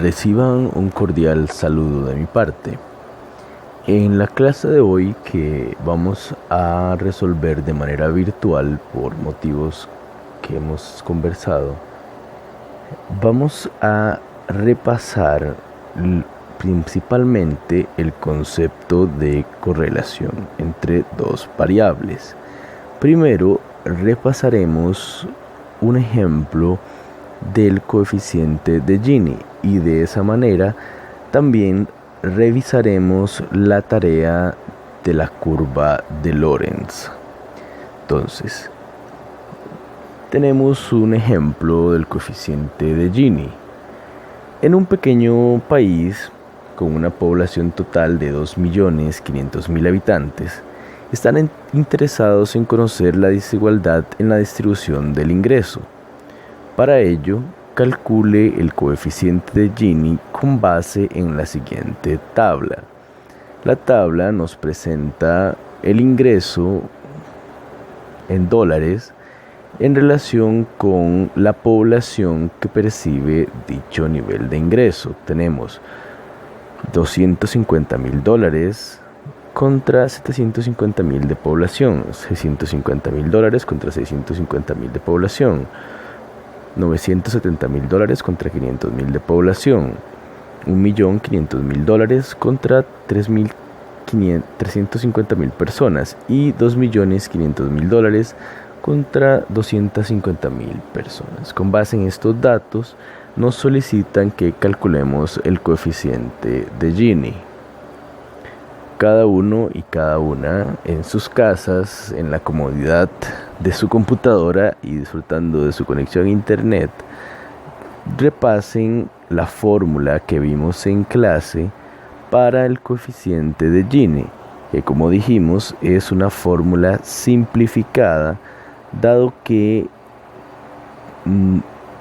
Reciban un cordial saludo de mi parte. En la clase de hoy, que vamos a resolver de manera virtual por motivos que hemos conversado, vamos a repasar principalmente el concepto de correlación entre dos variables. Primero, repasaremos un ejemplo del coeficiente de Gini y de esa manera también revisaremos la tarea de la curva de Lorentz. Entonces, tenemos un ejemplo del coeficiente de Gini. En un pequeño país con una población total de 2.500.000 habitantes, están interesados en conocer la desigualdad en la distribución del ingreso. Para ello, calcule el coeficiente de Gini con base en la siguiente tabla. La tabla nos presenta el ingreso en dólares en relación con la población que percibe dicho nivel de ingreso. Tenemos $250.000 contra 750.000 de población, $650.000 contra 650.000 de población, $970.000 contra 500.000 de población, $1.500.000 contra 350.000 personas y $2.500.000 contra 250.000 personas. Con base en estos datos, nos solicitan que calculemos el coeficiente de Gini. Cada uno y cada una en sus casas, en la comodidad de su computadora y disfrutando de su conexión a internet, repasen la fórmula que vimos en clase para el coeficiente de Gini, que, como dijimos, es una fórmula simplificada, dado que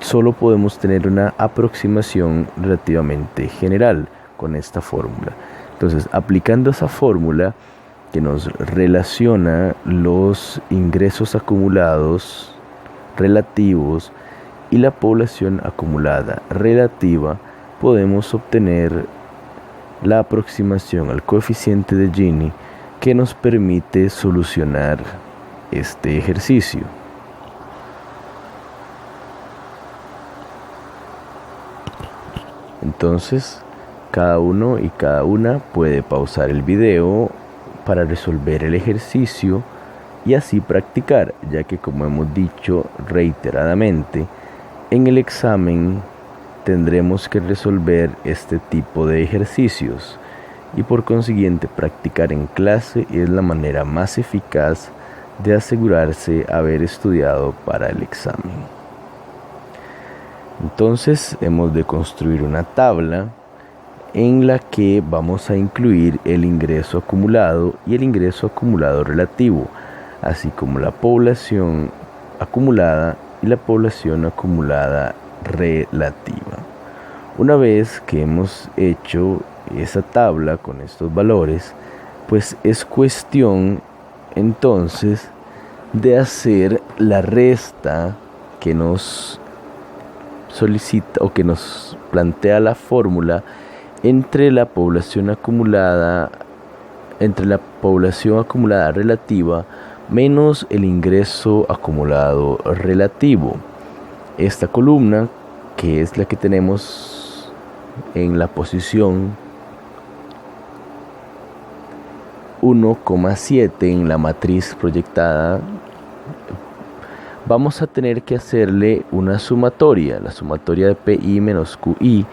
solo podemos tener una aproximación relativamente general con esta fórmula. Entonces, aplicando esa fórmula que nos relaciona los ingresos acumulados relativos y la población acumulada relativa, podemos obtener la aproximación al coeficiente de Gini que nos permite solucionar este ejercicio. Entonces, cada uno y cada una puede pausar el video para resolver el ejercicio y así practicar, ya que, como hemos dicho reiteradamente, en el examen tendremos que resolver este tipo de ejercicios y por consiguiente practicar en clase es la manera más eficaz de asegurarse haber estudiado para el examen. Entonces, hemos de construir una tabla en la que vamos a incluir el ingreso acumulado y el ingreso acumulado relativo, así como la población acumulada y la población acumulada relativa. Una vez que hemos hecho esa tabla con estos valores, pues es cuestión entonces de hacer la resta que nos solicita o que nos plantea la fórmula entre la población acumulada relativa menos el ingreso acumulado relativo. Esta columna, que es la que tenemos en la posición 1,7 en la matriz proyectada, vamos a tener que hacerle una sumatoria, la sumatoria de PI menos QI,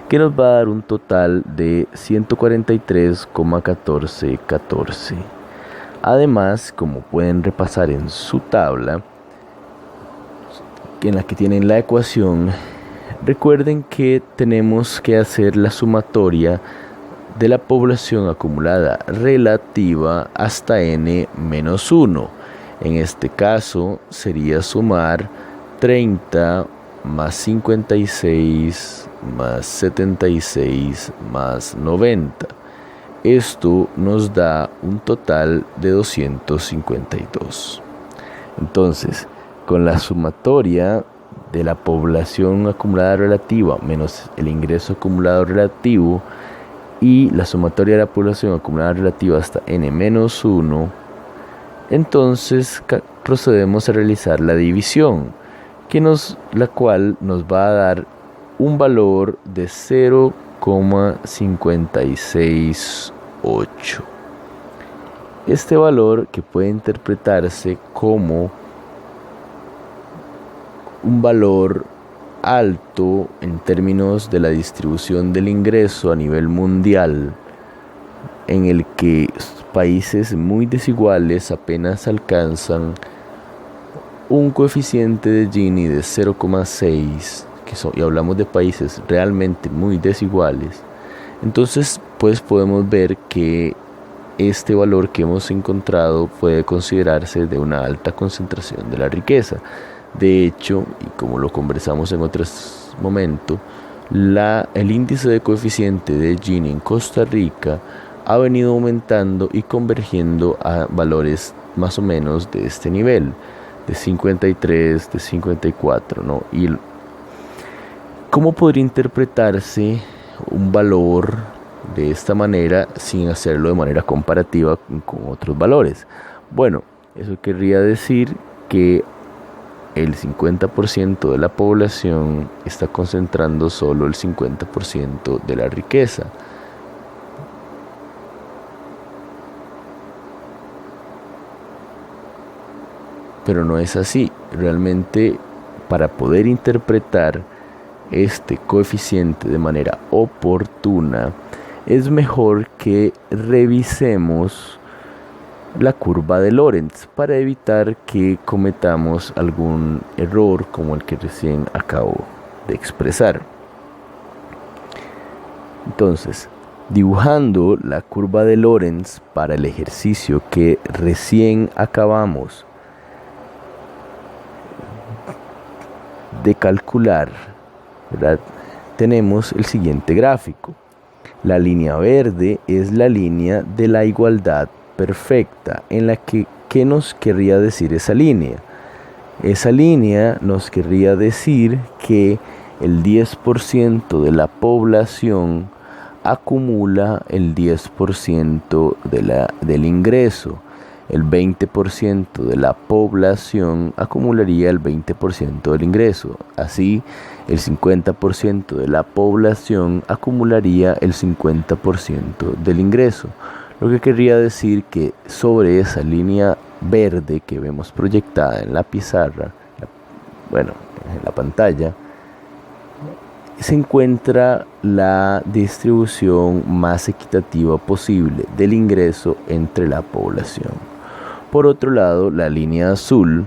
que nos va a dar un total de 143,1414. Además, como pueden repasar en su tabla, en la que tienen la ecuación, recuerden que tenemos que hacer la sumatoria de la población acumulada relativa hasta n-1. En este caso sería sumar 30 más 56 más 76 más 90. Esto nos da un total de 252. Entonces, con la sumatoria de la población acumulada relativa menos el ingreso acumulado relativo y la sumatoria de la población acumulada relativa hasta n-1, entonces procedemos a realizar la división, la cual nos va a dar un valor de 0,568. Este valor, que puede interpretarse como un valor alto en términos de la distribución del ingreso a nivel mundial, en el que países muy desiguales apenas alcanzan un coeficiente de Gini de 0,6, y hablamos de países realmente muy desiguales, entonces pues podemos ver que este valor que hemos encontrado puede considerarse de una alta concentración de la riqueza. De hecho, y como lo conversamos en otros momentos, el índice de coeficiente de Gini en Costa Rica ha venido aumentando y convergiendo a valores más o menos de este nivel, de 53, de 54, ¿no? Y ¿cómo podría interpretarse un valor de esta manera sin hacerlo de manera comparativa con otros valores? Bueno, eso querría decir que el 50% de la población está concentrando solo el 50% de la riqueza. Pero no es así. Realmente, para poder interpretar este coeficiente de manera oportuna, es mejor que revisemos la curva de Lorentz para evitar que cometamos algún error como el que recién acabo de expresar. Entonces, dibujando la curva de Lorentz para el ejercicio que recién acabamos de calcular, ¿verdad?, tenemos el siguiente gráfico. La línea verde es la línea de la igualdad perfecta. En la que, ¿qué nos querría decir esa línea? Esa línea nos querría decir que el 10% de la población acumula el 10% del ingreso. El 20% de la población acumularía el 20% del ingreso. Así, el 50% de la población acumularía el 50% del ingreso. Lo que querría decir que sobre esa línea verde que vemos proyectada en la pizarra, en la pantalla, se encuentra la distribución más equitativa posible del ingreso entre la población. Por otro lado, la línea azul,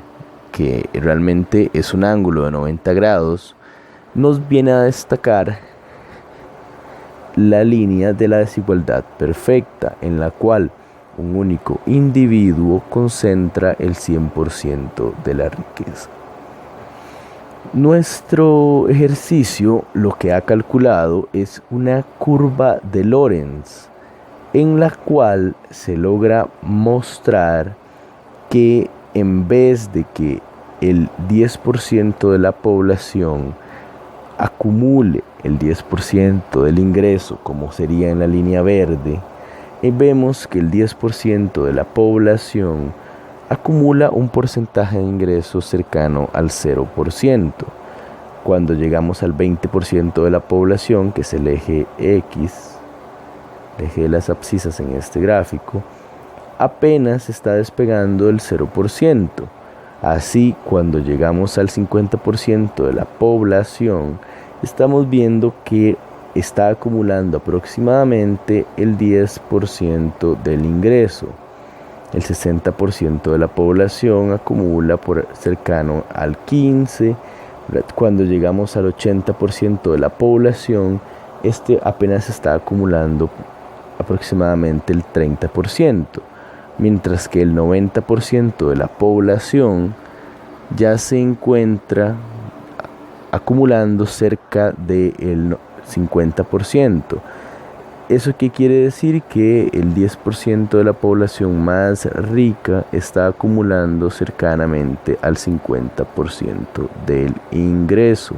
que realmente es un ángulo de 90 grados, nos viene a destacar la línea de la desigualdad perfecta, en la cual un único individuo concentra el 100% de la riqueza. Nuestro ejercicio lo que ha calculado es una curva de Lorentz, en la cual se logra mostrar que en vez de que el 10% de la población acumule el 10% del ingreso, como sería en la línea verde, vemos que el 10% de la población acumula un porcentaje de ingresos cercano al 0%. Cuando llegamos al 20% de la población, que es el eje X, el eje de las abscisas en este gráfico, apenas está despegando el 0%. Así, cuando llegamos al 50% de la población, estamos viendo que está acumulando aproximadamente el 10% del ingreso. El 60% de la población acumula por cercano al 15%. Cuando llegamos al 80% de la población, apenas está acumulando aproximadamente el 30%. Mientras que el 90% de la población ya se encuentra acumulando cerca del 50%. ¿Eso qué quiere decir? Que el 10% de la población más rica está acumulando cercanamente al 50% del ingreso.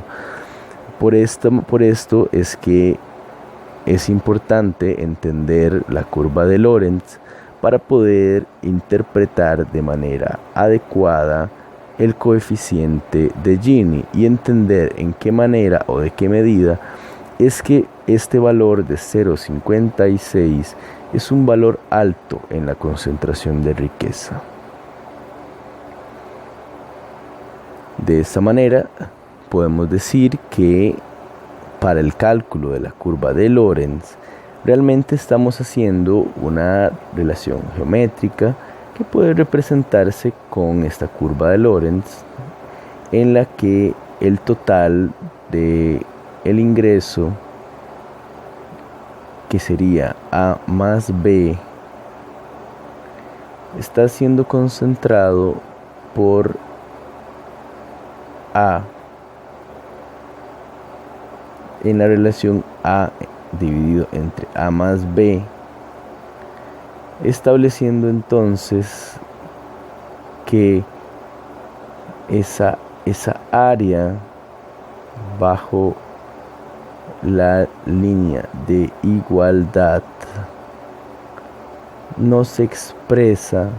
Por esto es que es importante entender la curva de Lorentz para poder interpretar de manera adecuada el coeficiente de Gini y entender en qué manera o de qué medida es que este valor de 0,56 es un valor alto en la concentración de riqueza. De esta manera podemos decir que para el cálculo de la curva de Lorentz realmente estamos haciendo una relación geométrica que puede representarse con esta curva de Lorentz, en la que el total de el ingreso, que sería A más B, está siendo concentrado por A en la relación A dividido entre A más B, estableciendo entonces que esa área bajo la línea de igualdad no se expresa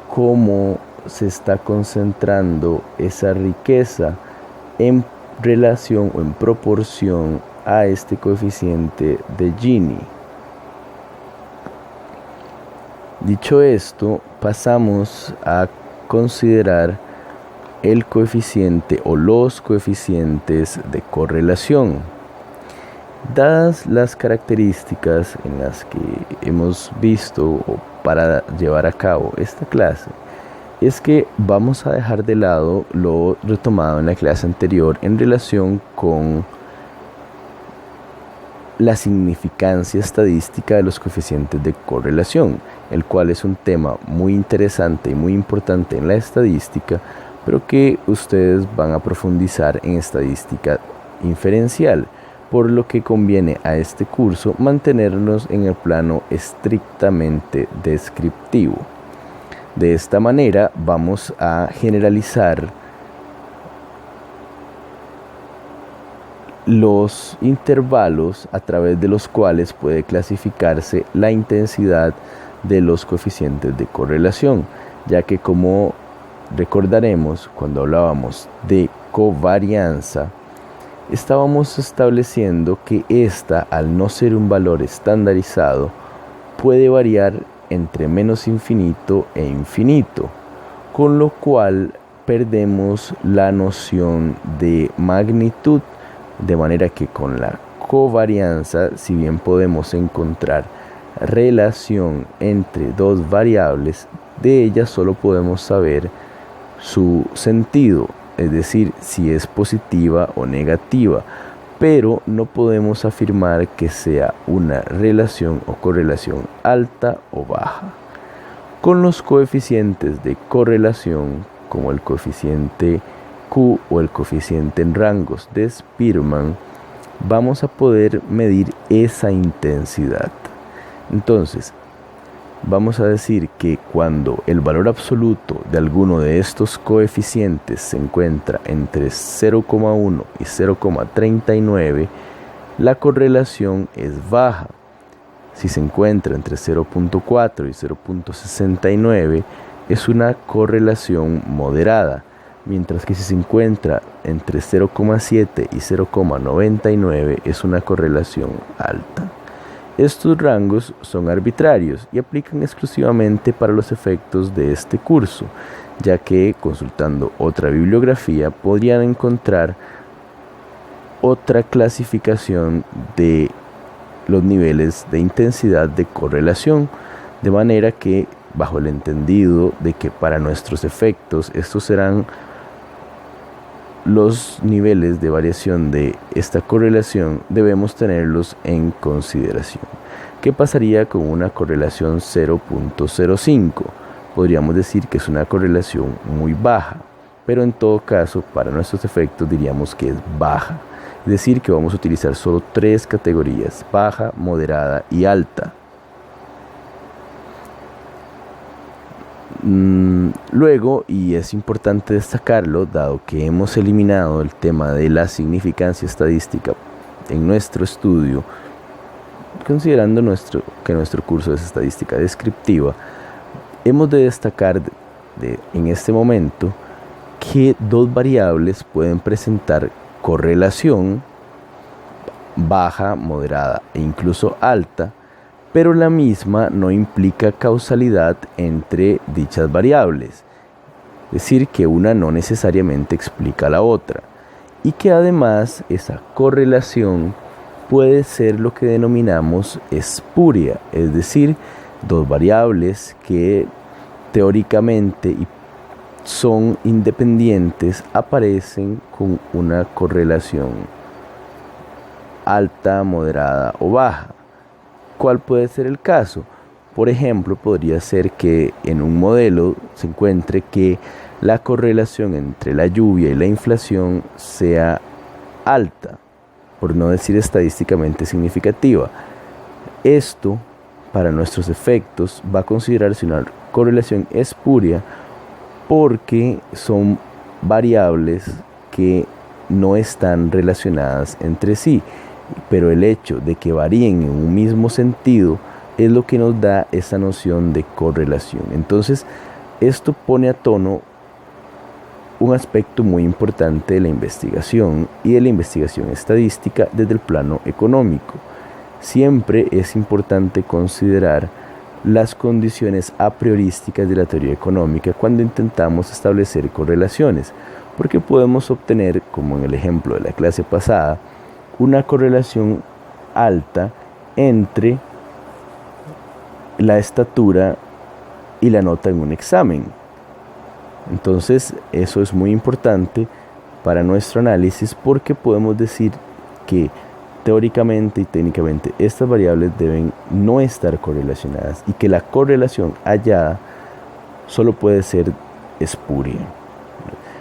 cómo se está concentrando esa riqueza en relación o en proporción a este coeficiente de Gini. Dicho esto, pasamos a considerar el coeficiente o los coeficientes de correlación. Dadas las características en las que hemos visto para llevar a cabo esta clase, es que vamos a dejar de lado lo retomado en la clase anterior en relación con la significancia estadística de los coeficientes de correlación, el cual es un tema muy interesante y muy importante en la estadística, pero que ustedes van a profundizar en estadística inferencial, por lo que conviene a este curso mantenernos en el plano estrictamente descriptivo. De esta manera vamos a generalizar los intervalos a través de los cuales puede clasificarse la intensidad de los coeficientes de correlación, ya que, como recordaremos cuando hablábamos de covarianza, estábamos estableciendo que esta, al no ser un valor estandarizado, puede variar entre menos infinito e infinito, con lo cual perdemos la noción de magnitud, de manera que con la covarianza, si bien podemos encontrar relación entre dos variables, de ellas solo podemos saber su sentido, es decir, si es positiva o negativa, pero no podemos afirmar que sea una relación o correlación alta o baja. Con los coeficientes de correlación, como el coeficiente Q o el coeficiente en rangos de Spearman, vamos a poder medir esa intensidad. Entonces, vamos a decir que cuando el valor absoluto de alguno de estos coeficientes se encuentra entre 0,1 y 0,39, la correlación es baja. Si se encuentra entre 0,4 y 0,69, es una correlación moderada, mientras que si se encuentra entre 0,7 y 0,99 es una correlación alta. Estos rangos son arbitrarios y aplican exclusivamente para los efectos de este curso, ya que, consultando otra bibliografía, podrían encontrar otra clasificación de los niveles de intensidad de correlación, de manera que, bajo el entendido de que para nuestros efectos estos serán los niveles de variación de esta correlación, debemos tenerlos en consideración. ¿Qué pasaría con una correlación 0.05? Podríamos decir que es una correlación muy baja, pero en todo caso, para nuestros efectos diríamos que es baja. Es decir, que vamos a utilizar solo 3 categorías: baja, moderada y alta. Luego, y es importante destacarlo, dado que hemos eliminado el tema de la significancia estadística en nuestro estudio, considerando que nuestro curso es estadística descriptiva, hemos de destacar en este momento que 2 variables pueden presentar correlación baja, moderada e incluso alta, pero la misma no implica causalidad entre dichas variables, es decir, que una no necesariamente explica a la otra, y que además esa correlación puede ser lo que denominamos espuria, es decir, 2 variables que teóricamente son independientes aparecen con una correlación alta, moderada o baja. ¿Cuál puede ser el caso? Por ejemplo, podría ser que en un modelo se encuentre que la correlación entre la lluvia y la inflación sea alta, por no decir estadísticamente significativa. Esto, para nuestros efectos, va a considerarse una correlación espuria porque son variables que no están relacionadas entre sí, pero el hecho de que varíen en un mismo sentido es lo que nos da esa noción de correlación. Entonces, esto pone a tono un aspecto muy importante de la investigación y de la investigación estadística desde el plano económico. Siempre es importante considerar las condiciones a priorísticas de la teoría económica cuando intentamos establecer correlaciones, porque podemos obtener, como en el ejemplo de la clase pasada, una correlación alta entre la estatura y la nota en un examen. Entonces, eso es muy importante para nuestro análisis porque podemos decir que teóricamente y técnicamente estas variables deben no estar correlacionadas y que la correlación hallada solo puede ser espuria.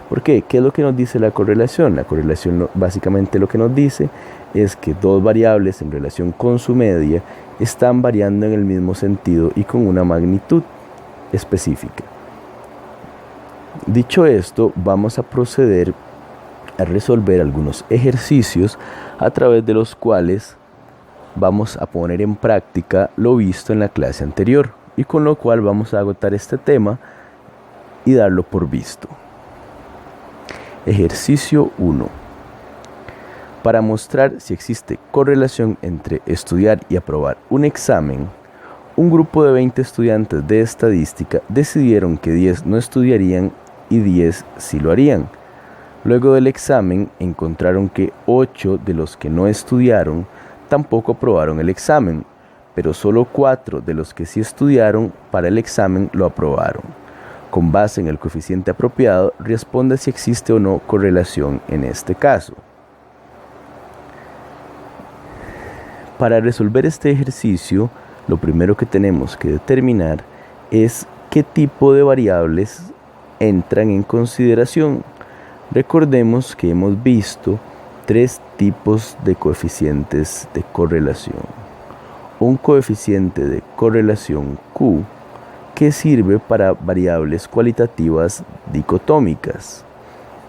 ¿Por qué? ¿Qué es lo que nos dice la correlación? La correlación básicamente lo que nos dice es que 2 variables en relación con su media están variando en el mismo sentido y con una magnitud específica. Dicho esto, vamos a proceder a resolver algunos ejercicios a través de los cuales vamos a poner en práctica lo visto en la clase anterior y con lo cual vamos a agotar este tema y darlo por visto. Ejercicio 1. Para mostrar si existe correlación entre estudiar y aprobar un examen, un grupo de 20 estudiantes de estadística decidieron que 10 no estudiarían y 10 sí lo harían. Luego del examen encontraron que 8 de los que no estudiaron tampoco aprobaron el examen, pero solo 4 de los que sí estudiaron para el examen lo aprobaron. Con base en el coeficiente apropiado, responde si existe o no correlación en este caso. Para resolver este ejercicio, lo primero que tenemos que determinar es qué tipo de variables entran en consideración. Recordemos que hemos visto 3 tipos de coeficientes de correlación. Un coeficiente de correlación Q, que sirve para variables cualitativas dicotómicas,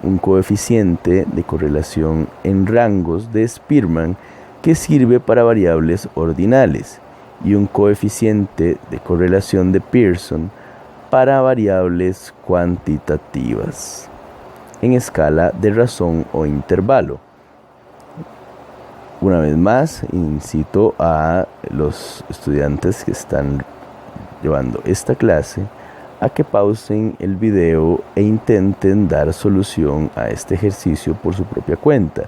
un coeficiente de correlación en rangos de Spearman que sirve para variables ordinales y un coeficiente de correlación de Pearson para variables cuantitativas en escala de razón o intervalo. Una vez más, incito a los estudiantes que están llevando esta clase a que pausen el video e intenten dar solución a este ejercicio por su propia cuenta,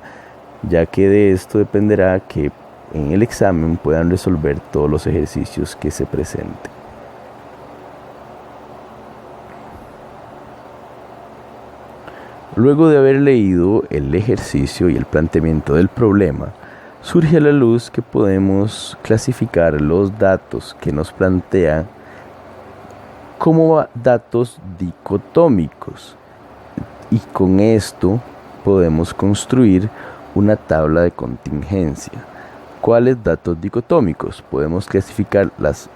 ya que de esto dependerá que en el examen puedan resolver todos los ejercicios que se presenten. Luego de haber leído el ejercicio y el planteamiento del problema, surge a la luz que podemos clasificar los datos que nos plantean como datos dicotómicos, y con esto podemos construir una tabla de contingencia. ¿Cuáles datos dicotómicos? Podemos clasificar las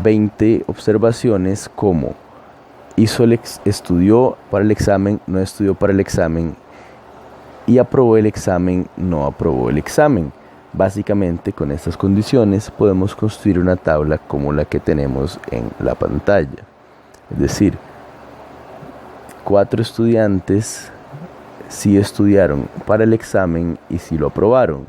20 observaciones como estudió para el examen, no estudió para el examen y aprobó el examen, no aprobó el examen. Básicamente con estas condiciones podemos construir una tabla como la que tenemos en la pantalla. Es decir, 4 estudiantes sí estudiaron para el examen y sí lo aprobaron.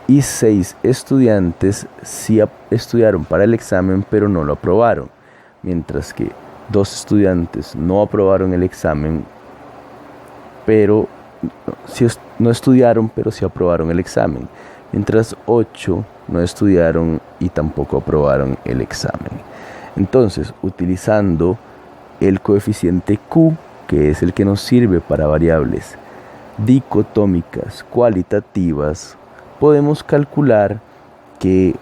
Y 6 estudiantes sí estudiaron para el examen pero no lo aprobaron. Mientras que 2 estudiantes no aprobaron el examen, pero no estudiaron, pero sí aprobaron el examen. Mientras 8 no estudiaron y tampoco aprobaron el examen. Entonces, utilizando el coeficiente Q, que es el que nos sirve para variables dicotómicas cualitativas, podemos calcular que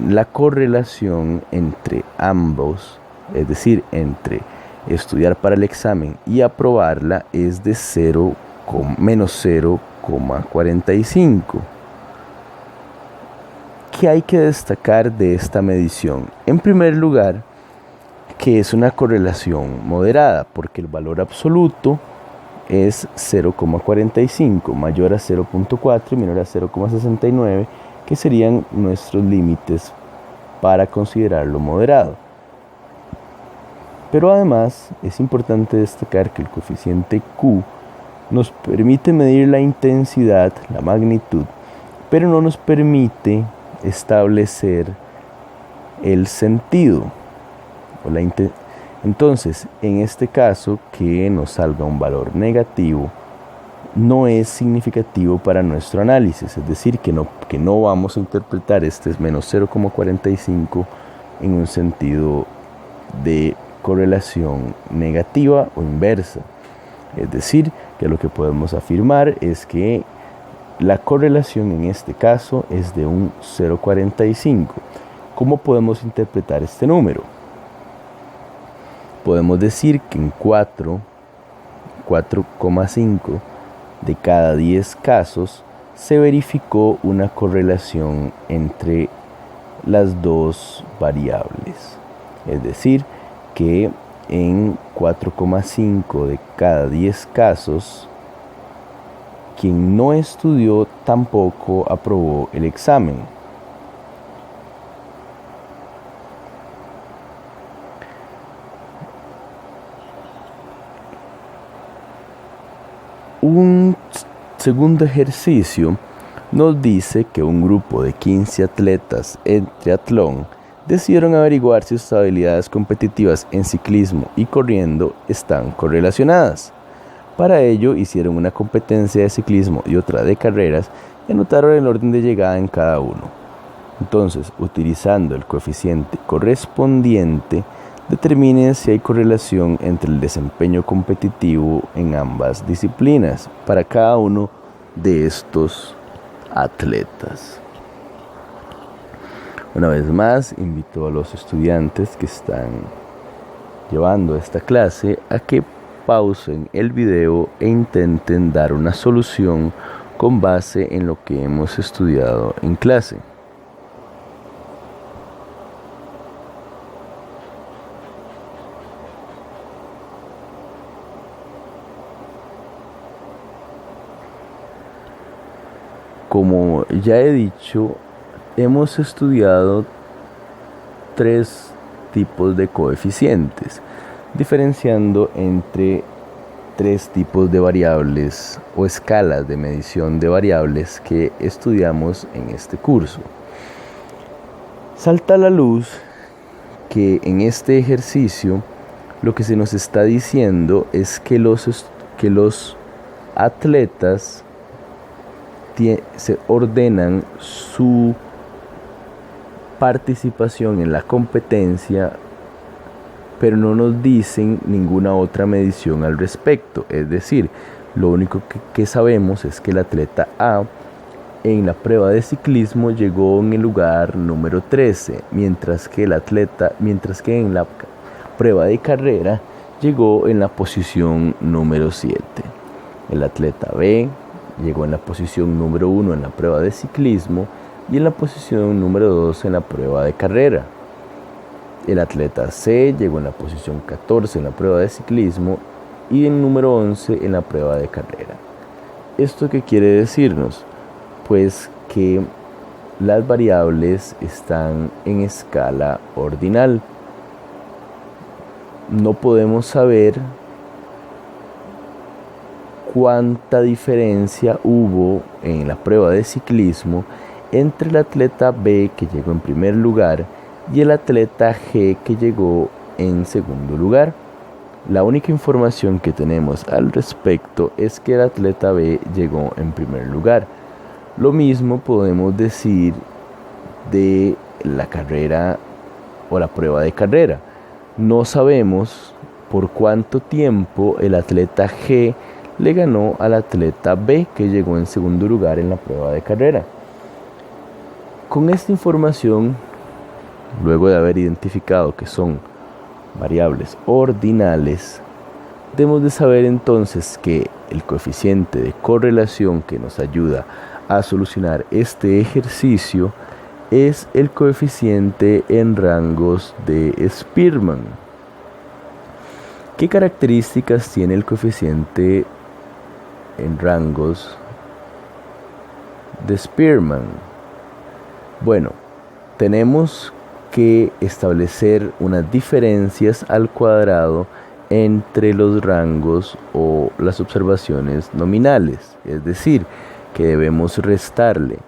la correlación entre ambos, es decir, entre estudiar para el examen y aprobarla, es de menos 0,45. ¿Qué hay que destacar de esta medición? En primer lugar, que es una correlación moderada, porque el valor absoluto es 0,45, mayor a 0,4 y menor a 0,69, que serían nuestros límites para considerarlo moderado. Pero además es importante destacar que el coeficiente Q nos permite medir la intensidad, la magnitud, pero no nos permite establecer el sentido. Entonces, en este caso, que nos salga un valor negativo no es significativo para nuestro análisis, es decir, que no vamos a interpretar este menos 0,45 en un sentido de correlación negativa o inversa. Es decir, que lo que podemos afirmar es que la correlación en este caso es de un 0,45. ¿Cómo podemos interpretar este número? Podemos decir que en 4,5 de cada 10 casos se verificó una correlación entre las dos variables. Es decir, que en 4,5 de cada 10 casos, quien no estudió tampoco aprobó el examen. Un segundo ejercicio nos dice que un grupo de 15 atletas en triatlón decidieron averiguar si sus habilidades competitivas en ciclismo y corriendo están correlacionadas. Para ello hicieron una competencia de ciclismo y otra de carreras y anotaron el orden de llegada en cada uno. Entonces, utilizando el coeficiente correspondiente, determinen si hay correlación entre el desempeño competitivo en ambas disciplinas para cada uno de estos atletas. Una vez más, invito a los estudiantes que están llevando esta clase a que pausen el video e intenten dar una solución con base en lo que hemos estudiado en clase. Como ya he dicho, hemos estudiado 3 tipos de coeficientes, diferenciando entre 3 tipos de variables o escalas de medición de variables que estudiamos en este curso. Salta a la luz que en este ejercicio lo que se nos está diciendo es que los atletas se ordenan su participación en la competencia, pero no nos dicen ninguna otra medición al respecto. Es decir, lo único que sabemos es que el atleta A en la prueba de ciclismo llegó en el lugar número 13, mientras que en la prueba de carrera llegó en la posición número 7. El atleta B llegó en la posición número 1 en la prueba de ciclismo y en la posición número 2 en la prueba de carrera. El atleta C llegó en la posición 14 en la prueba de ciclismo y en número 11 en la prueba de carrera. ¿Esto qué quiere decirnos? Pues que las variables están en escala ordinal. No podemos saber cuánta diferencia hubo en la prueba de ciclismo entre el atleta B, que llegó en primer lugar, y el atleta G, que llegó en segundo lugar. La única información que tenemos al respecto es que el atleta B llegó en primer lugar. Lo mismo podemos decir de la carrera o la prueba de carrera. No sabemos por cuánto tiempo el atleta G le ganó al atleta B, que llegó en segundo lugar en la prueba de carrera. Con esta información, luego de haber identificado que son variables ordinales, debemos de saber entonces que el coeficiente de correlación que nos ayuda a solucionar este ejercicio es el coeficiente en rangos de Spearman. ¿Qué características tiene el coeficiente en rangos de Spearman? Bueno, tenemos que establecer unas diferencias al cuadrado entre los rangos o las observaciones nominales, es decir, que debemos restarle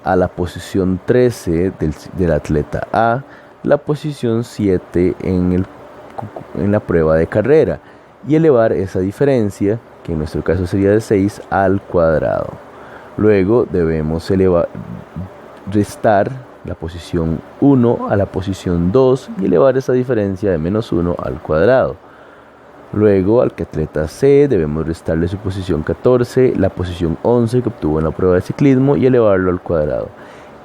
a la posición 13 del atleta A la posición 7 en la prueba de carrera y elevar esa diferencia, que en nuestro caso sería de 6, al cuadrado. Luego debemos restar la posición 1 a la posición 2 y elevar esa diferencia de menos 1 al cuadrado. Luego al atleta C debemos restarle su posición 14, la posición 11 que obtuvo en la prueba de ciclismo, y elevarlo al cuadrado.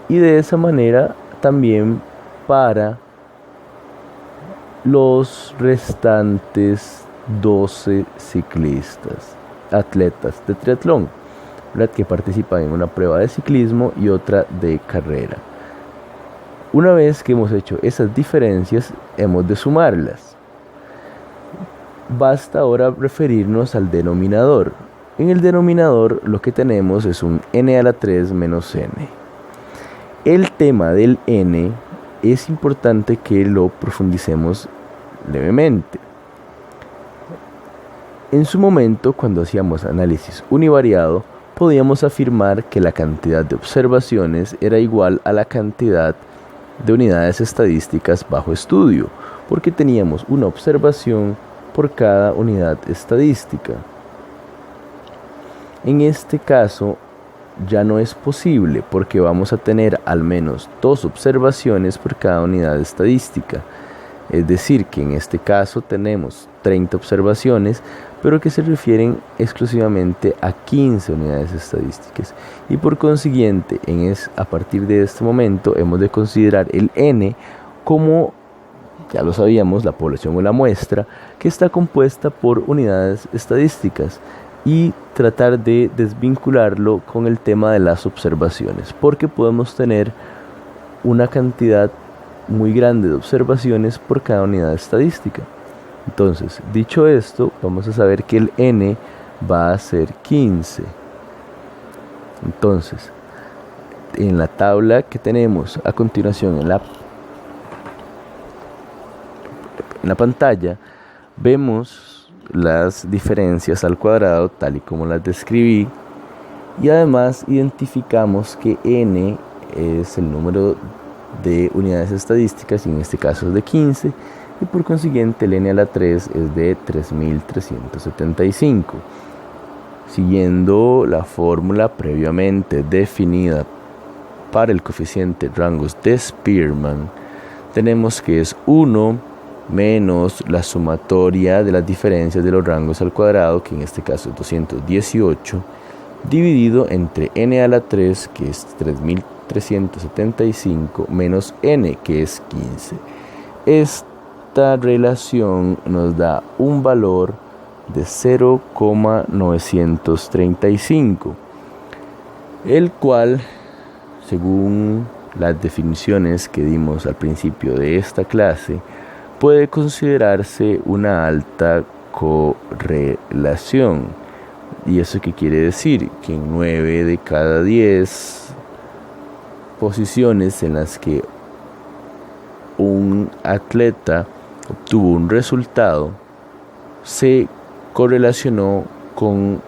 Y de esa manera también para los restantes 12 atletas de triatlón, ¿verdad?, que participan en una prueba de ciclismo y otra de carrera. Una vez que hemos hecho esas diferencias, hemos de sumarlas. Basta ahora referirnos al denominador. En el denominador lo que tenemos es un n a la 3 menos n. El tema del n es importante que lo profundicemos levemente. En su momento, cuando hacíamos análisis univariado, podíamos afirmar que la cantidad de observaciones era igual a la cantidad de unidades estadísticas bajo estudio, porque teníamos una observación por cada unidad estadística. En este caso ya no es posible, porque vamos a tener al menos 2 observaciones por cada unidad estadística. Es decir, que en este caso tenemos 30 observaciones, pero que se refieren exclusivamente a 15 unidades estadísticas. Y por consiguiente, a partir de este momento, hemos de considerar el n como, ya lo sabíamos, la población o la muestra, que está compuesta por unidades estadísticas, y tratar de desvincularlo con el tema de las observaciones, porque podemos tener una cantidad muy grande de observaciones por cada unidad estadística. Entonces, dicho esto, vamos a saber que el n va a ser 15. Entonces, en la tabla que tenemos a continuación en la pantalla, vemos las diferencias al cuadrado tal y como las describí, y además identificamos que n es el número de unidades estadísticas, y en este caso es de 15, y por consiguiente el n a la 3 es de 3375. Siguiendo la fórmula previamente definida para el coeficiente rangos de Spearman, tenemos que es 1 menos la sumatoria de las diferencias de los rangos al cuadrado, que en este caso es 218, dividido entre n a la 3, que es 3375, menos n, que es 15. Esta relación nos da un valor de 0,935, el cual, según las definiciones que dimos al principio de esta clase, puede considerarse una alta correlación. ¿Y eso qué quiere decir? Que en 9 de cada 10 posiciones en las que un atleta obtuvo un resultado, se correlacionó con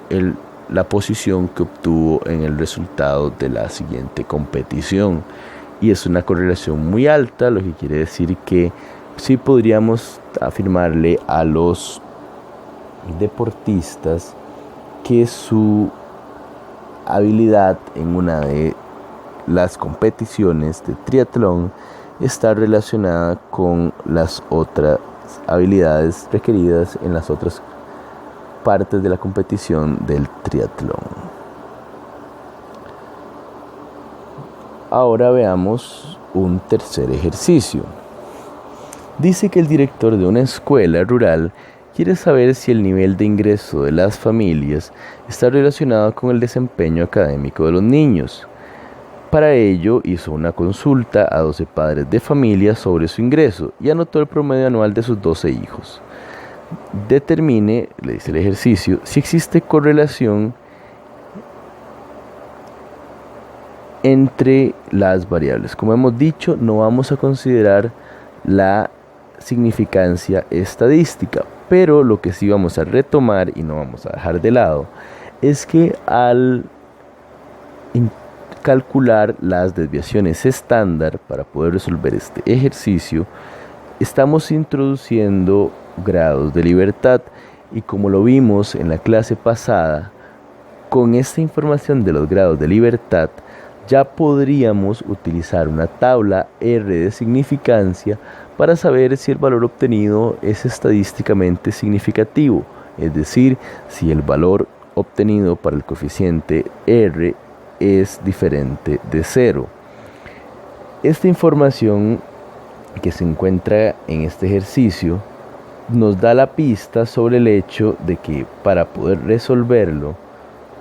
la posición que obtuvo en el resultado de la siguiente competición. Y es una correlación muy alta, lo que quiere decir que sí podríamos afirmarle a los deportistas que su habilidad en una de las competiciones de triatlón está relacionada con las otras habilidades requeridas en las otras partes de la competición del triatlón. Ahora veamos un tercer ejercicio. Dice que el director de una escuela rural quiere saber si el nivel de ingreso de las familias está relacionado con el desempeño académico de los niños. Para ello hizo una consulta a 12 padres de familia sobre su ingreso y anotó el promedio anual de sus 12 hijos. Determine, le dice el ejercicio, si existe correlación entre las variables. Como hemos dicho, no vamos a considerar la significancia estadística, pero lo que sí vamos a retomar y no vamos a dejar de lado es que al calcular las desviaciones estándar para poder resolver este ejercicio, estamos introduciendo grados de libertad, y como lo vimos en la clase pasada, con esta información de los grados de libertad ya podríamos utilizar una tabla R de significancia para saber si el valor obtenido es estadísticamente significativo, es decir, si el valor obtenido para el coeficiente R es diferente de 0. Esta información que se encuentra en este ejercicio nos da la pista sobre el hecho de que para poder resolverlo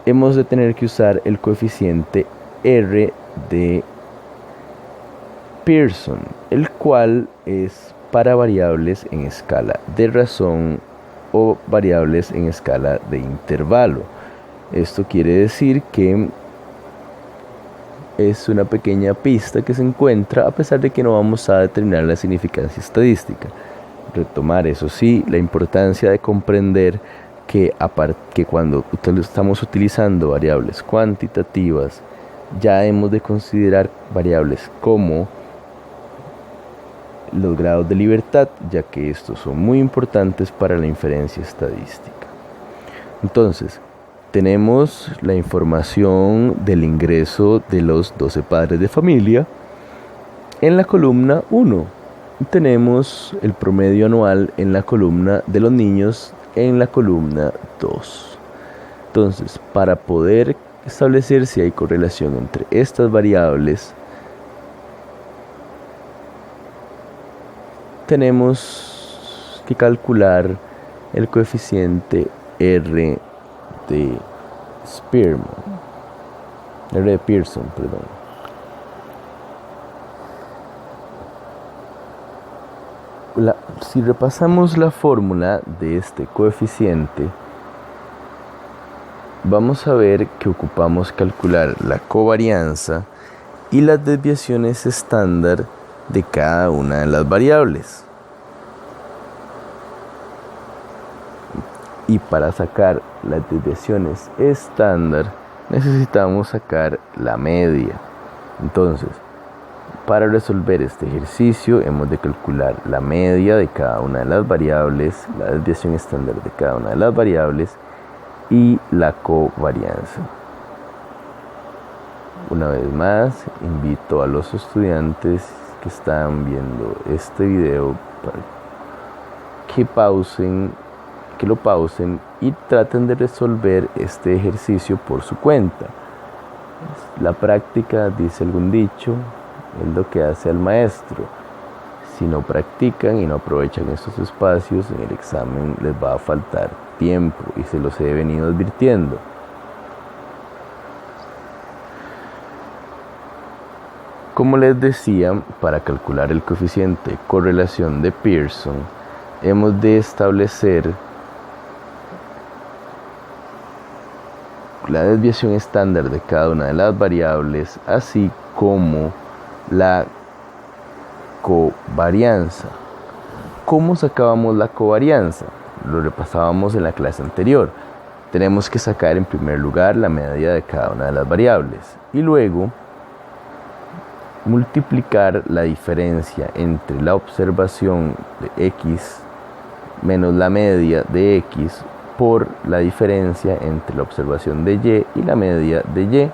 hemos de tener que usar el coeficiente R de Pearson, el cual es para variables en escala de razón o variables en escala de intervalo. Esto quiere decir que es una pequeña pista que se encuentra a pesar de que no vamos a determinar la significancia estadística. Retomar, eso sí, la importancia de comprender que cuando estamos utilizando variables cuantitativas, ya hemos de considerar variables como los grados de libertad, ya que estos son muy importantes para la inferencia estadística. Entonces, tenemos la información del ingreso de los 12 padres de familia en la columna 1. Tenemos el promedio anual en la columna de los niños en la columna 2. Entonces, para poder establecer si hay correlación entre estas variables, tenemos que calcular el coeficiente R de Pearson, si repasamos la fórmula de este coeficiente, vamos a ver que ocupamos calcular la covarianza y las desviaciones estándar de cada una de las variables. Y para sacar las desviaciones estándar necesitamos sacar la media. Entonces, para resolver este ejercicio hemos de calcular la media de cada una de las variables, la desviación estándar de cada una de las variables y la covarianza. Una vez más, invito a los estudiantes que están viendo este video para que lo pausen y traten de resolver este ejercicio por su cuenta. La práctica, dice algún dicho, es lo que hace al maestro. Si no practican y no aprovechan estos espacios, en el examen les va a faltar tiempo y se los he venido advirtiendo. Como les decía, para calcular el coeficiente de correlación de Pearson, hemos de establecer la desviación estándar de cada una de las variables, así como la covarianza. ¿Cómo sacábamos la covarianza? Lo repasábamos en la clase anterior. Tenemos que sacar en primer lugar la media de cada una de las variables y luego multiplicar la diferencia entre la observación de x menos la media de x por la diferencia entre la observación de y la media de y.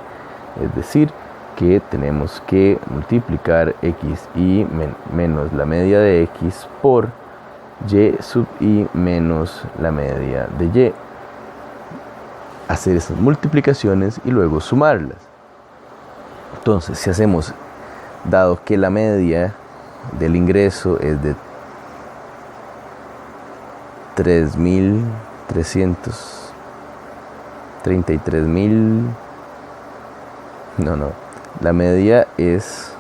Es decir, que tenemos que multiplicar x y menos la media de x por y sub i menos la media de y. Hacer esas multiplicaciones y luego sumarlas. Entonces, si hacemos, dado que la media del ingreso es de 3.333.000, la media es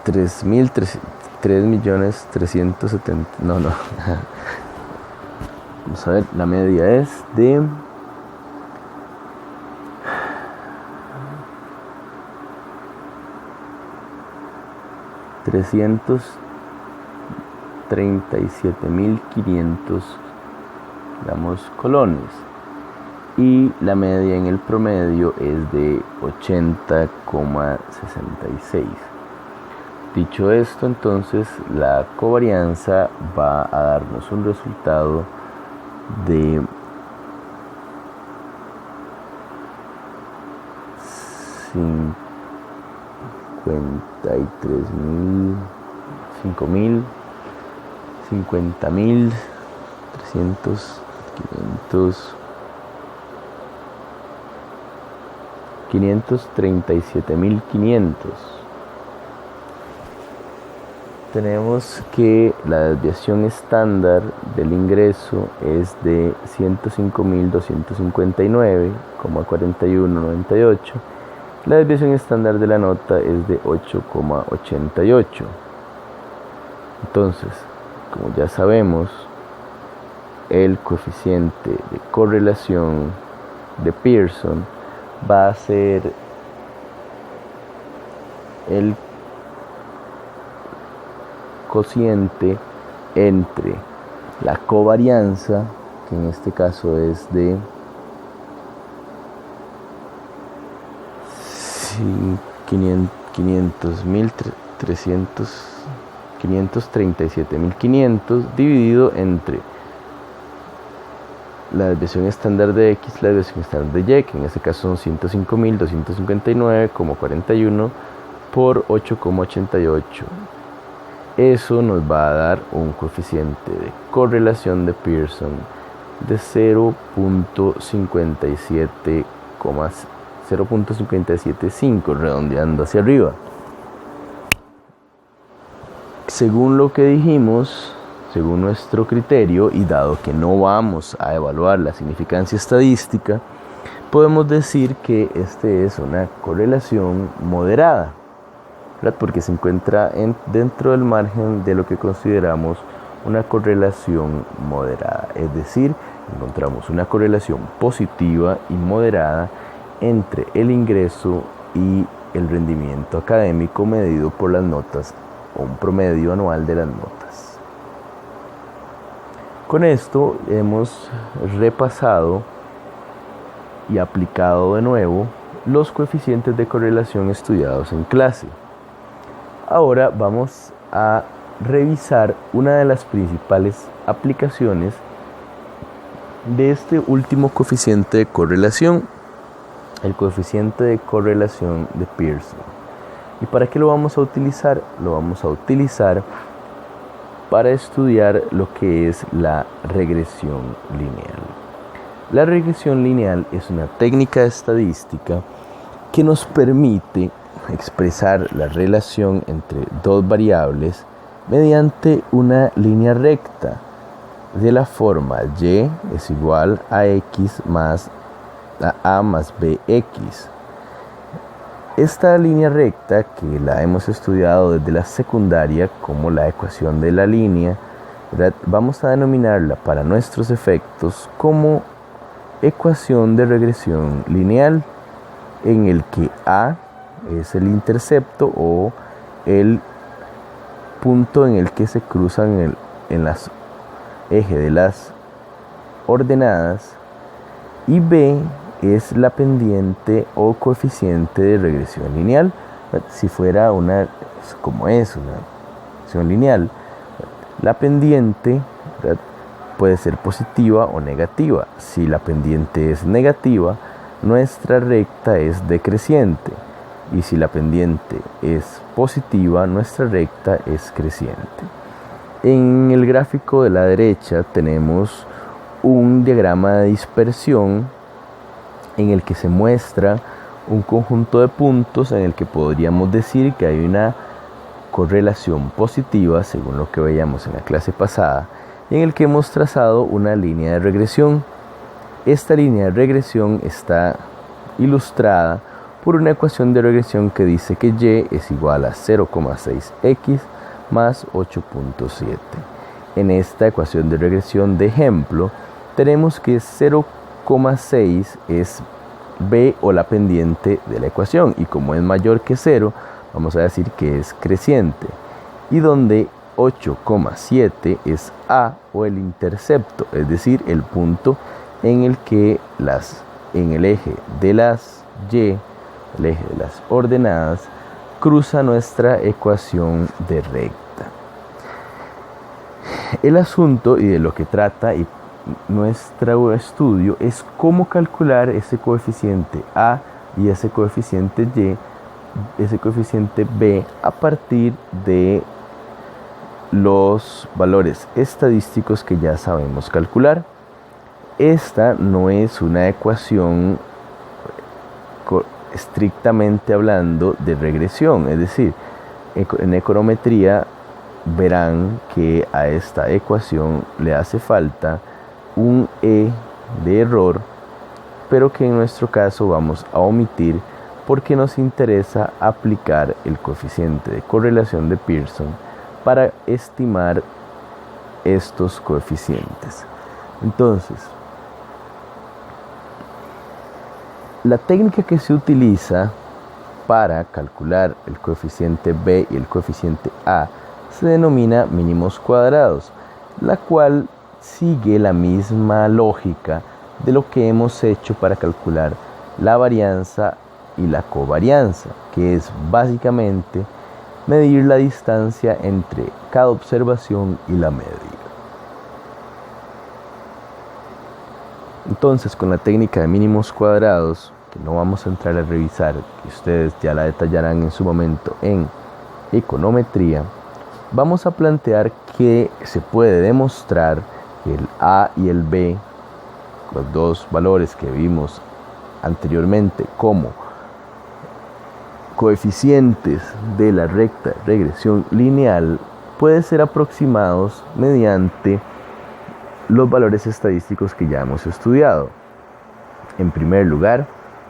3.370.000, vamos a ver, la media es de 337.500 colones y la media en el promedio es de 80,66. Dicho esto, entonces la covarianza va a darnos un resultado de 537.500. Tenemos que la desviación estándar del ingreso es de 105.259,4198. La desviación estándar de la nota es de 8,88. Entonces, como ya sabemos, el coeficiente de correlación de Pearson va a ser el cociente entre la covarianza, que en este caso es de 537.500 dividido entre la desviación estándar de x, la desviación estándar de y, que en este caso son 105.259,41 por 8,88. Eso nos va a dar un coeficiente de correlación de Pearson de 0.575, redondeando hacia arriba. Según lo que dijimos, según nuestro criterio, y dado que no vamos a evaluar la significancia estadística, podemos decir que este es una correlación moderada, ¿verdad? Porque se encuentra dentro del margen de lo que consideramos una correlación moderada, es decir, encontramos una correlación positiva y moderada entre el ingreso y el rendimiento académico medido por las notas o un promedio anual de las notas. Con esto hemos repasado y aplicado de nuevo los coeficientes de correlación estudiados en clase. Ahora vamos a revisar una de las principales aplicaciones de este último coeficiente de correlación, el coeficiente de correlación de Pearson. ¿Y para qué lo vamos a utilizar? Lo vamos a utilizar para estudiar lo que es la regresión lineal. La regresión lineal es una técnica estadística que nos permite expresar la relación entre dos variables mediante una línea recta de la forma y es igual a x más a más bx. Esta línea recta, que la hemos estudiado desde la secundaria como la ecuación de la línea, ¿verdad?, vamos a denominarla para nuestros efectos como ecuación de regresión lineal, en el que a es el intercepto o el punto en el que se cruzan en las eje de las ordenadas, y b es la pendiente o coeficiente de regresión lineal. Si fuera como es una regresión lineal, la pendiente, ¿verdad?, puede ser positiva o negativa. Si la pendiente es negativa, nuestra recta es decreciente, y si la pendiente es positiva, nuestra recta es creciente. En el gráfico de la derecha tenemos un diagrama de dispersión en el que se muestra un conjunto de puntos en el que podríamos decir que hay una correlación positiva, según lo que veíamos en la clase pasada, y en el que hemos trazado una línea de regresión. Esta línea de regresión está ilustrada por una ecuación de regresión que dice que y es igual a 0,6x más 8.7. En esta ecuación de regresión de ejemplo tenemos que 0,6 es b o la pendiente de la ecuación, y como es mayor que 0, vamos a decir que es creciente, y donde 8,7 es a o el intercepto, es decir, el punto en el que en el eje de las y, el eje de las ordenadas, cruza nuestra ecuación de recta. El asunto, y de lo que trata y nuestro estudio, es cómo calcular ese coeficiente a y ese coeficiente y, ese coeficiente b, a partir de los valores estadísticos que ya sabemos calcular. Esta no es una ecuación estrictamente hablando de regresión, es decir, en econometría verán que a esta ecuación le hace falta un e de error, pero que en nuestro caso vamos a omitir porque nos interesa aplicar el coeficiente de correlación de Pearson para estimar estos coeficientes. Entonces, la técnica que se utiliza para calcular el coeficiente b y el coeficiente a se denomina mínimos cuadrados, la cual sigue la misma lógica de lo que hemos hecho para calcular la varianza y la covarianza, que es básicamente medir la distancia entre cada observación y la media. Entonces, con la técnica de mínimos cuadrados, que no vamos a entrar a revisar, que ustedes ya la detallarán en su momento en econometría, vamos a plantear que se puede demostrar que el a y el b, los dos valores que vimos anteriormente como coeficientes de la recta regresión lineal, pueden ser aproximados mediante los valores estadísticos que ya hemos estudiado. En primer lugar,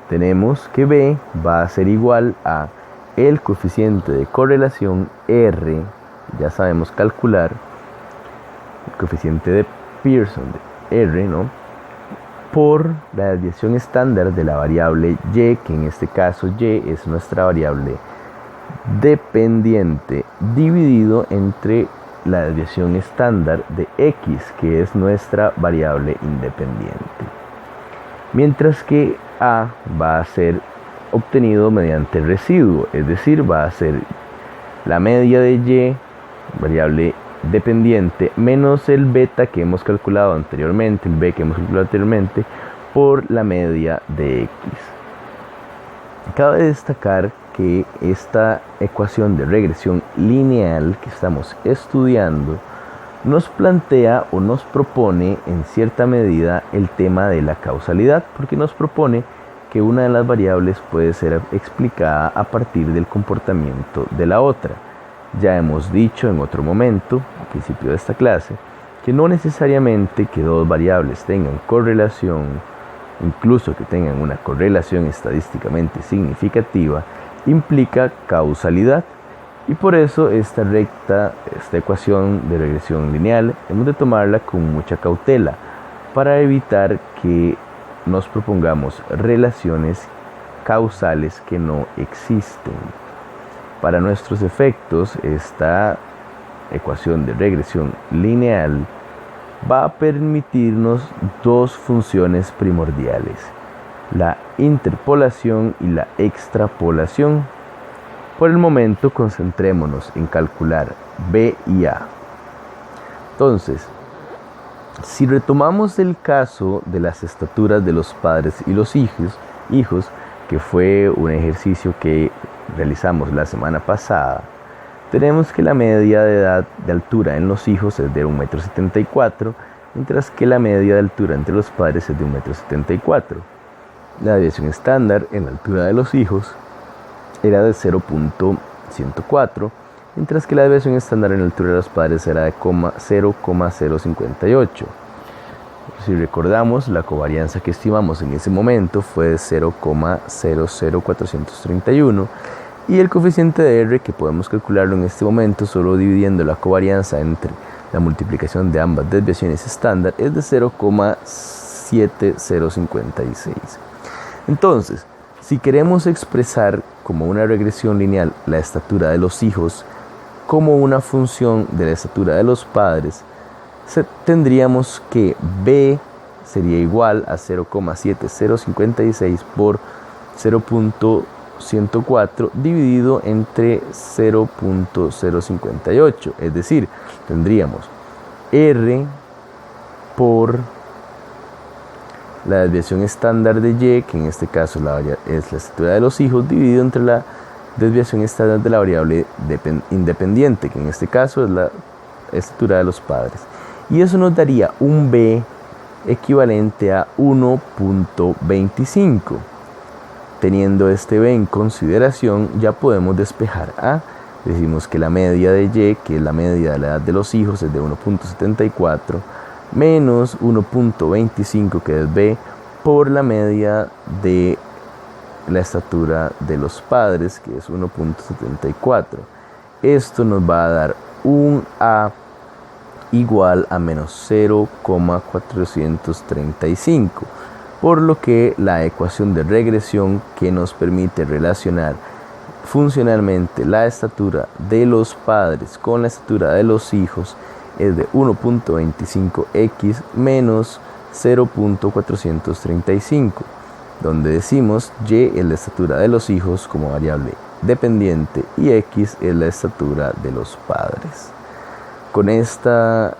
tenemos que b va a ser igual a el coeficiente de correlación r, ya sabemos calcular el coeficiente de Pearson de r, ¿no?, por la desviación estándar de la variable y, que en este caso y es nuestra variable dependiente, dividido entre la desviación estándar de x, que es nuestra variable independiente. Mientras que a va a ser obtenido mediante residuo, es decir, va a ser la media de y, variable dependiente, menos el beta que hemos calculado anteriormente, el b que hemos calculado anteriormente, por la media de x. Cabe destacar que esta ecuación de regresión lineal que estamos estudiando nos plantea o nos propone en cierta medida el tema de la causalidad, porque nos propone que una de las variables puede ser explicada a partir del comportamiento de la otra. Ya hemos dicho en otro momento, al principio de esta clase, que no necesariamente que dos variables tengan correlación, incluso que tengan una correlación estadísticamente significativa, implica causalidad. Y por eso esta ecuación de regresión lineal, hemos de tomarla con mucha cautela para evitar que nos propongamos relaciones causales que no existen. Para nuestros efectos, esta ecuación de regresión lineal va a permitirnos dos funciones primordiales: la interpolación y la extrapolación. Por el momento, concentrémonos en calcular B y A. Entonces, si retomamos el caso de las estaturas de los padres y los hijos, que fue un ejercicio que realizamos la semana pasada, tenemos que la media de edad de altura en los hijos es de 1,74 m, mientras que la media de altura entre los padres es de 1,74 m. La desviación estándar en la altura de los hijos era de 0,104, mientras que la desviación estándar en la altura de los padres era de 0,058. Si recordamos, la covarianza que estimamos en ese momento fue de 0,00431, y el coeficiente de R, que podemos calcularlo en este momento solo dividiendo la covarianza entre la multiplicación de ambas desviaciones estándar, es de 0,7056. Entonces, si queremos expresar como una regresión lineal la estatura de los hijos como una función de la estatura de los padres, tendríamos que B sería igual a 0,7056 por 0,104 dividido entre 0,058. Es decir, tendríamos R por la desviación estándar de Y, que en este caso es la estatura de los hijos, dividido entre la desviación estándar de la variable independiente, que en este caso es la estatura de los padres. Y eso nos daría un B equivalente a 1,25. Teniendo este B en consideración, ya podemos despejar A. Decimos que la media de Y, que es la media de la edad de los hijos, es de 1,74, menos 1,25, que es B, por la media de la estatura de los padres, que es 1,74. Esto nos va a dar un A igual a menos 0,435, por lo que la ecuación de regresión que nos permite relacionar funcionalmente la estatura de los padres con la estatura de los hijos es de 1,25x menos 0,435, donde decimos Y es la estatura de los hijos como variable dependiente y X es la estatura de los padres. Con estas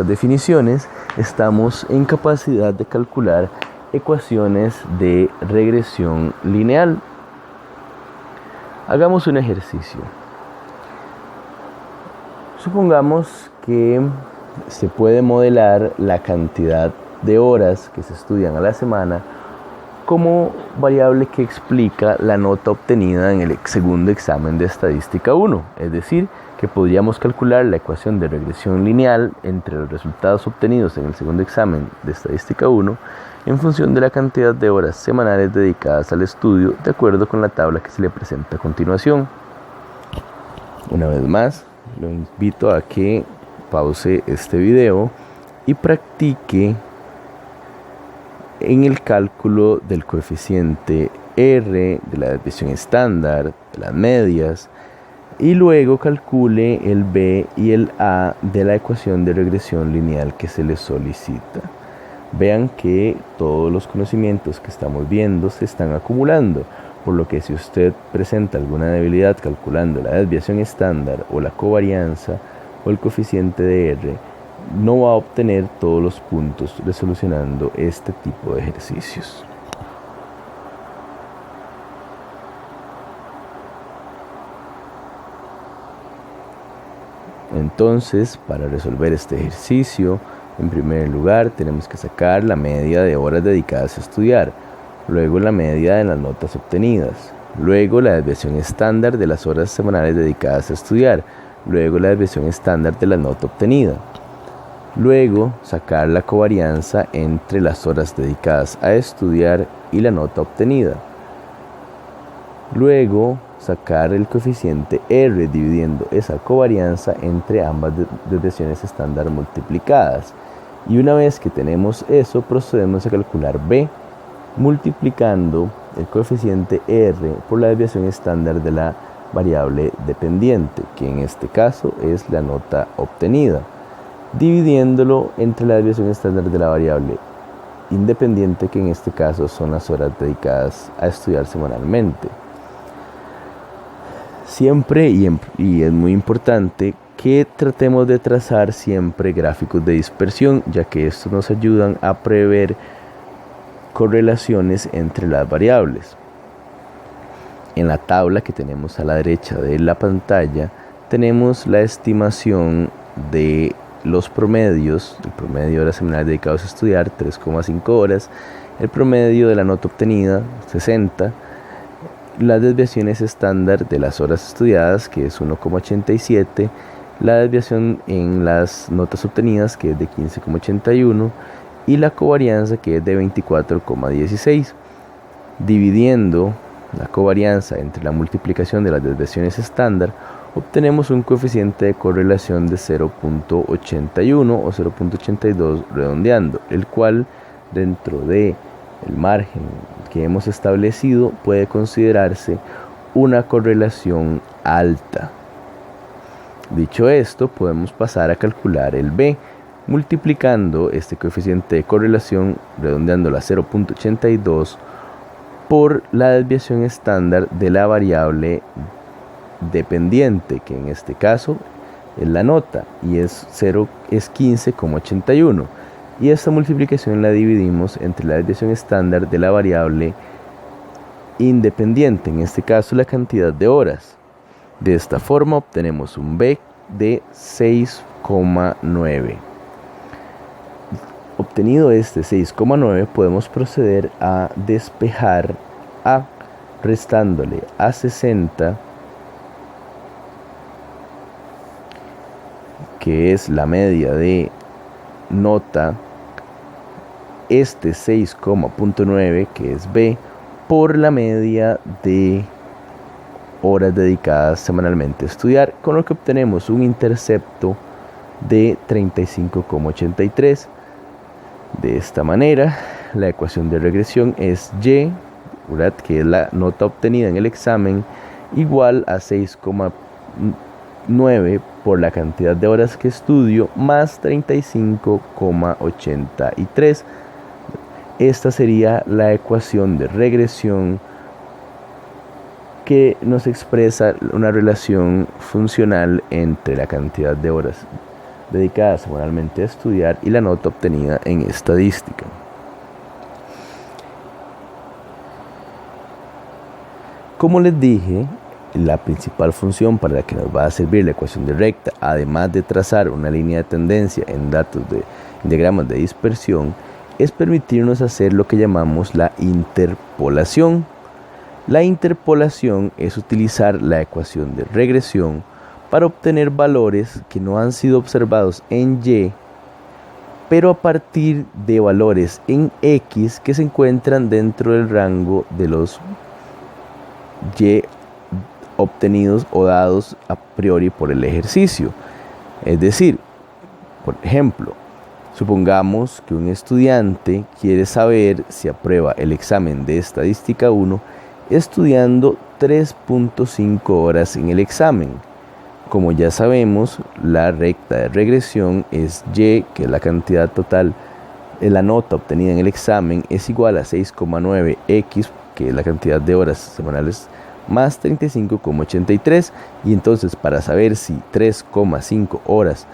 definiciones estamos en capacidad de calcular ecuaciones de regresión lineal. Hagamos un ejercicio. Supongamos que se puede modelar la cantidad de horas que se estudian a la semana como variable que explica la nota obtenida en el segundo examen de Estadística 1. Es decir, que podríamos calcular la ecuación de regresión lineal entre los resultados obtenidos en el segundo examen de Estadística 1 en función de la cantidad de horas semanales dedicadas al estudio, de acuerdo con la tabla que se le presenta a continuación. Una vez más, lo invito a que pause este video y practique en el cálculo del coeficiente R, de la desviación estándar, de las medias, y luego calcule el B y el A de la ecuación de regresión lineal que se le solicita. Vean que todos los conocimientos que estamos viendo se están acumulando, por lo que si usted presenta alguna debilidad calculando la desviación estándar o la covarianza o el coeficiente de R, no va a obtener todos los puntos resolucionando este tipo de ejercicios. Entonces, para resolver este ejercicio, en primer lugar tenemos que sacar la media de horas dedicadas a estudiar. luego la media de las notas obtenidas, luego la desviación estándar de las horas semanales dedicadas a estudiar, luego la desviación estándar de la nota obtenida, luego sacar la covarianza entre las horas dedicadas a estudiar y la nota obtenida, luego sacar el coeficiente R dividiendo esa covarianza entre ambas desviaciones estándar multiplicadas. Y una vez que tenemos eso, procedemos a calcular B multiplicando el coeficiente R por la desviación estándar de la variable dependiente, que en este caso es la nota obtenida, dividiéndolo entre la desviación estándar de la variable independiente, que en este caso son las horas dedicadas a estudiar semanalmente. Siempre, y es muy importante, que tratemos de trazar siempre gráficos de dispersión, ya que estos nos ayudan a prever correlaciones entre las variables. En la tabla que tenemos a la derecha de la pantalla, tenemos la estimación de los promedios, el promedio de horas semanales dedicados a estudiar, 3,5 horas, el promedio de la nota obtenida, 60, las desviaciones estándar de las horas estudiadas, que es 1,87, la desviación en las notas obtenidas, que es de 15,81, y la covarianza, que es de 24,16. Dividiendo la covarianza entre la multiplicación de las desviaciones estándar, obtenemos un coeficiente de correlación de 0,81 o 0,82 redondeando, el cual dentro de el margen que hemos establecido puede considerarse una correlación alta. Dicho esto, podemos pasar a calcular el B, multiplicando este coeficiente de correlación, redondeándolo a 0,82, por la desviación estándar de la variable dependiente, que en este caso es la nota, y es 15,81. Y esta multiplicación la dividimos entre la desviación estándar de la variable independiente, en este caso la cantidad de horas. De esta forma obtenemos un B de 6,9. Obtenido este 6,9, podemos proceder a despejar A, restándole a 60, que es la media de nota, este 6,9, que es B, por la media de horas dedicadas semanalmente a estudiar, con lo que obtenemos un intercepto de 35,83. De esta manera, la ecuación de regresión es Y, ¿verdad?, que es la nota obtenida en el examen, igual a 6,9 por la cantidad de horas que estudio, más 35,83. Esta sería la ecuación de regresión que nos expresa una relación funcional entre la cantidad de horas dedicadas semanalmente a estudiar y la nota obtenida en estadística. Como les dije, la principal función para la que nos va a servir la ecuación de recta, además de trazar una línea de tendencia en datos de diagramas de dispersión, es permitirnos hacer lo que llamamos la interpolación. La interpolación es utilizar la ecuación de regresión para obtener valores que no han sido observados en Y, pero a partir de valores en X que se encuentran dentro del rango de los Y obtenidos o dados a priori por el ejercicio. Es decir, por ejemplo, supongamos que un estudiante quiere saber si aprueba el examen de estadística 1 estudiando 3.5 horas en el examen. Como ya sabemos, la recta de regresión es Y, que es la cantidad total de la nota obtenida en el examen, es igual a 6,9x, que es la cantidad de horas semanales, más 35,83. Y entonces, para saber si 3,5 horas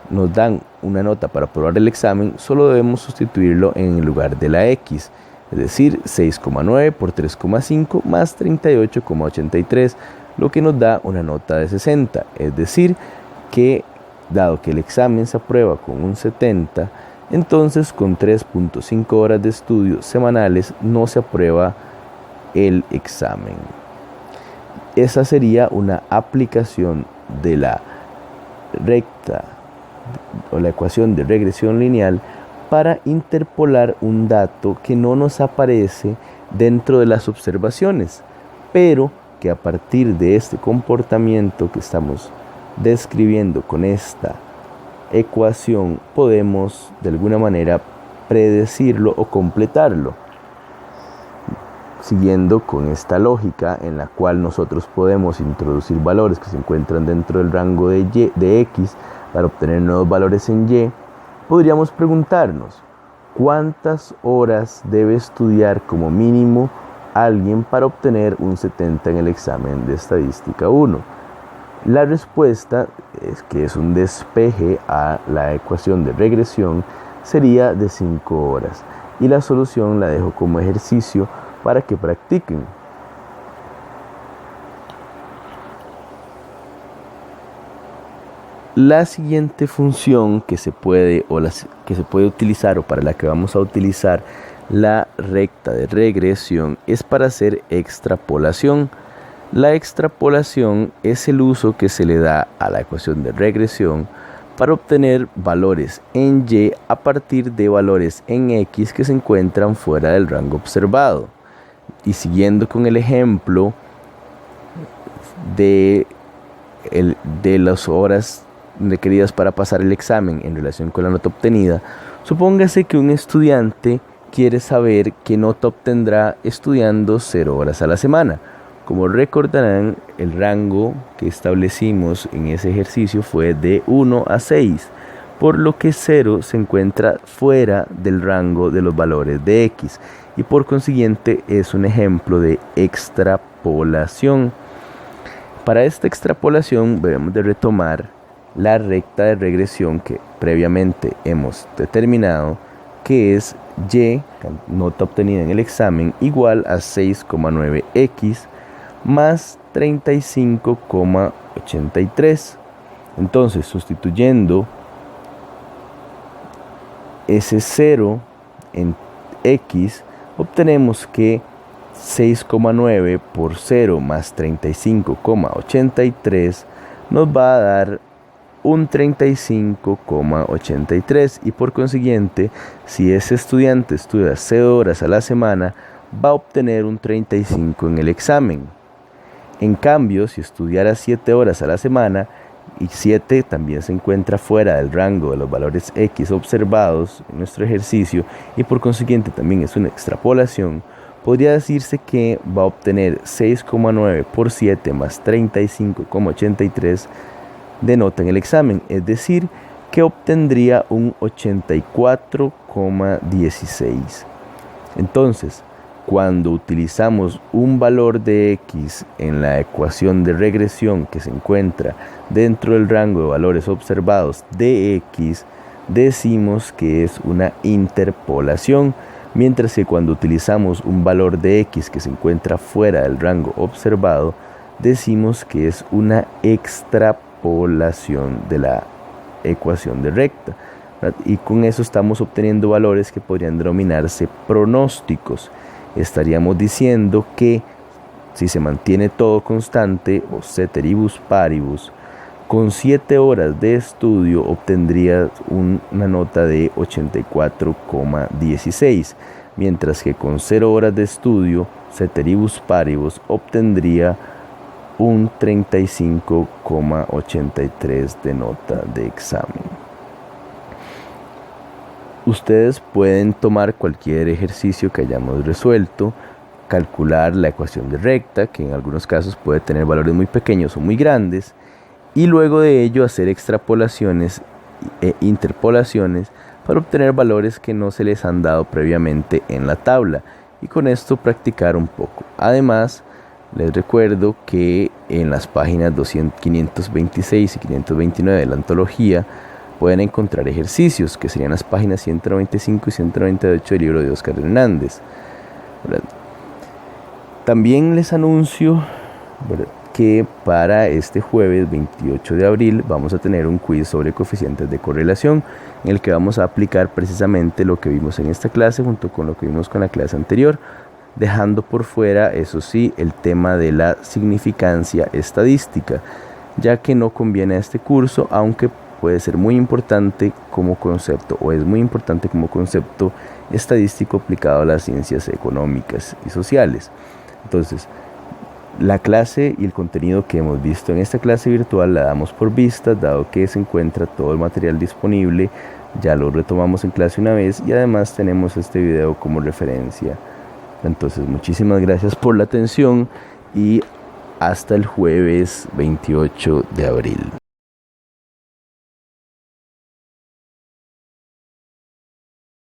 nos dan una nota para aprobar el examen, solo debemos sustituirlo en el lugar de la X, es decir, 6,9 por 3,5 más 38,83, lo que nos da una nota de 60. Es decir, que dado que el examen se aprueba con un 70, Entonces, con 3.5 horas de estudio semanales no se aprueba el examen. Esa sería una aplicación de la recta o la ecuación de regresión lineal para interpolar un dato que no nos aparece dentro de las observaciones, pero que a partir de este comportamiento que estamos describiendo con esta ecuación podemos de alguna manera predecirlo o completarlo, siguiendo con esta lógica en la cual nosotros podemos introducir valores que se encuentran dentro del rango de X para obtener nuevos valores en Y. Podríamos preguntarnos, ¿cuántas horas debe estudiar como mínimo alguien para obtener un 70 en el examen de estadística 1? La respuesta, que es un despeje a la ecuación de regresión, sería de 5 horas. Y la solución la dejo como ejercicio para que practiquen. La siguiente función que se puede utilizar o para la que vamos a utilizar la recta de regresión es para hacer extrapolación. La extrapolación es el uso que se le da a la ecuación de regresión para obtener valores en Y a partir de valores en X que se encuentran fuera del rango observado. Y siguiendo con el ejemplo de las horas requeridas para pasar el examen en relación con la nota obtenida, supóngase que un estudiante quiere saber qué nota obtendrá estudiando 0 horas a la semana. Como recordarán, el rango que establecimos en ese ejercicio fue de 1 a 6, por lo que 0 se encuentra fuera del rango de los valores de X y por consiguiente es un ejemplo de extrapolación. Para esta extrapolación debemos de retomar la recta de regresión que previamente hemos determinado, que es Y, nota obtenida en el examen, igual a 6,9x más 35,83. Entonces, sustituyendo ese 0 en X, obtenemos que 6,9 por 0 más 35,83 nos va a dar un 35,83 y por consiguiente, si ese estudiante estudia 0 horas a la semana, va a obtener un 35 en el examen. En cambio, si estudiara 7 horas a la semana y 7 también se encuentra fuera del rango de los valores X observados en nuestro ejercicio y por consiguiente también es una extrapolación, podría decirse que va a obtener 6,9 por 7 más 35,83 de nota en el examen, es decir, que obtendría un 84,16. Entonces, cuando utilizamos un valor de X en la ecuación de regresión que se encuentra dentro del rango de valores observados de X, decimos que es una interpolación, mientras que cuando utilizamos un valor de X que se encuentra fuera del rango observado, decimos que es una extrapolación de la ecuación de recta, ¿verdad? Y con eso estamos obteniendo valores que podrían denominarse pronósticos. Estaríamos diciendo que si se mantiene todo constante o ceteribus paribus, con 7 horas de estudio obtendría una nota de 84,16, mientras que con 0 horas de estudio, ceteribus paribus, obtendría un 35,83 de nota de examen. Ustedes pueden tomar cualquier ejercicio que hayamos resuelto, calcular la ecuación de recta, que en algunos casos puede tener valores muy pequeños o muy grandes, y luego de ello hacer extrapolaciones e interpolaciones para obtener valores que no se les han dado previamente en la tabla, y con esto practicar un poco. Además, les recuerdo que en las páginas 526 y 529 de la antología pueden encontrar ejercicios, que serían las páginas 195 y 198 del libro de Óscar Hernández. También les anuncio que para este jueves 28 de abril vamos a tener un quiz sobre coeficientes de correlación en el que vamos a aplicar precisamente lo que vimos en esta clase junto con lo que vimos con la clase anterior, dejando por fuera, eso sí, el tema de la significancia estadística, ya que no conviene a este curso, aunque puede ser muy importante como concepto, o es muy importante como concepto estadístico aplicado a las ciencias económicas y sociales. Entonces, la clase y el contenido que hemos visto en esta clase virtual la damos por vista, dado que se encuentra todo el material disponible, ya lo retomamos en clase una vez y además tenemos este video como referencia. Entonces, muchísimas gracias por la atención y hasta el jueves 28 de abril.